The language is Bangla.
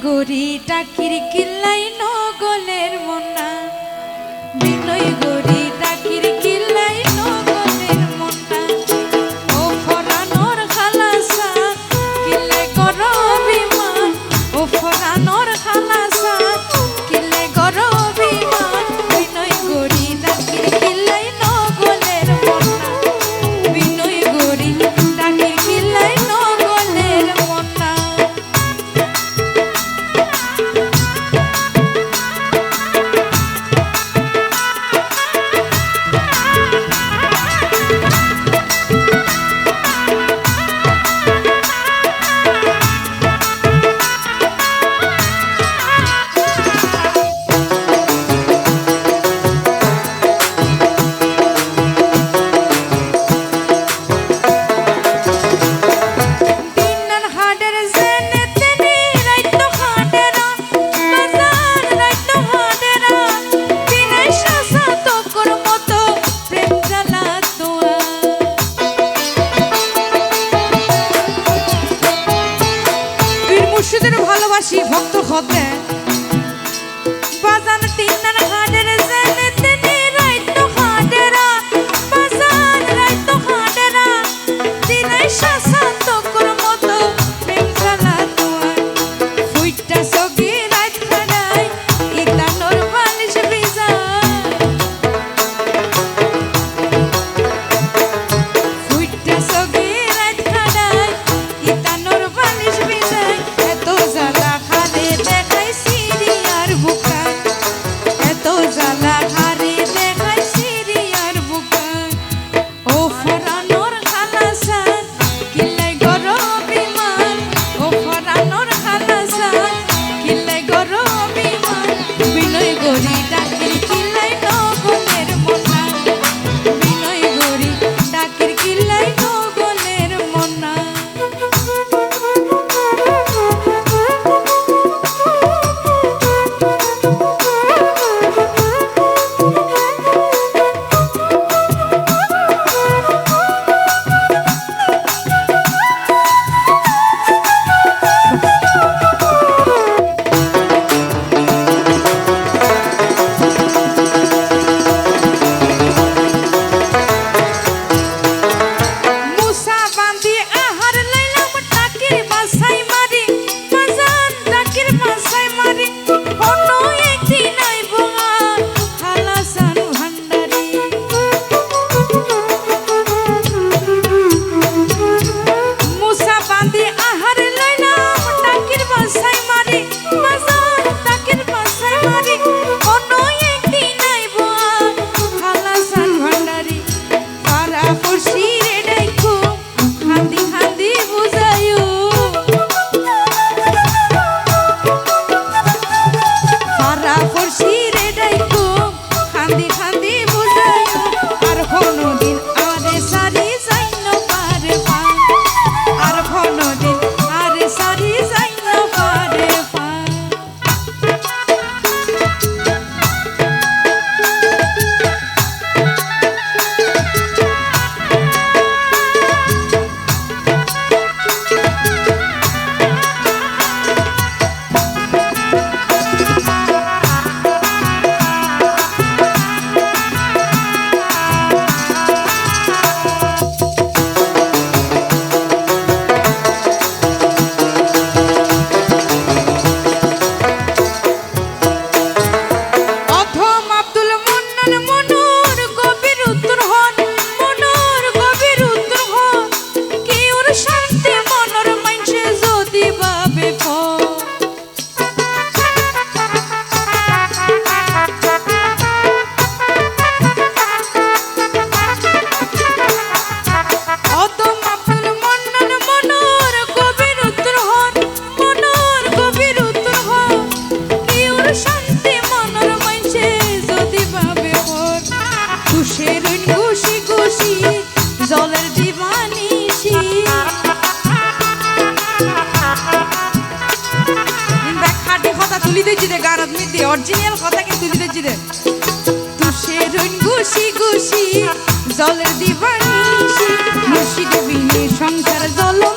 গরি টাকির কিল্লাই নগলের মনা বিনয় গরি টাকির কিল্লাই নগলের মনা ও ফরানোর খালাসা কিলে করো বিমান ও ফরানোর খালাসা কিলে করো বিমান বিনয় গরি টাকির কিল্লাই নগলের মনা বিনয় গরি টাকির কিল্লাই নগলের মনা ভালোবাসি ভক্ত খতে বাজান তিনার হাটের জেনে তিনি রাইতো হাটেরা বাজান রাইতো হাটেরা দিনাই শাসান্ত কর মতো প্রেম জ্বালা তোমার ফুইটা সগি রাত খাড়াই ইতানোর বালিশ ভিজা ফুইটা সগি রাত খাড়াই ইতানোর বালিশ ভিজা এত জ্বালা খারে দেখাই সিরিয়ার বুকা এত জ্বালা খারে দেখাই সিরিয়ার বুকা ও ফরানোর খালাসা কিলাই গরো বিমান ও ফরানোর খালাসা কিলাই গরো বিমান বিনয় গরি ডাকির কিলাই নগলের মনা বিনয় গরি ডাকির কিলাই নগলের মনা জলের দিবানিশি খাটি কথা তুলি দিচ্ছি রে গানত মিদি অরিজিনাল কথা কে তুলি দিচ্ছি রে তুষের গুছি গুছি জলের দিবানিশি মুর্শিদ বিনে সংসার জলম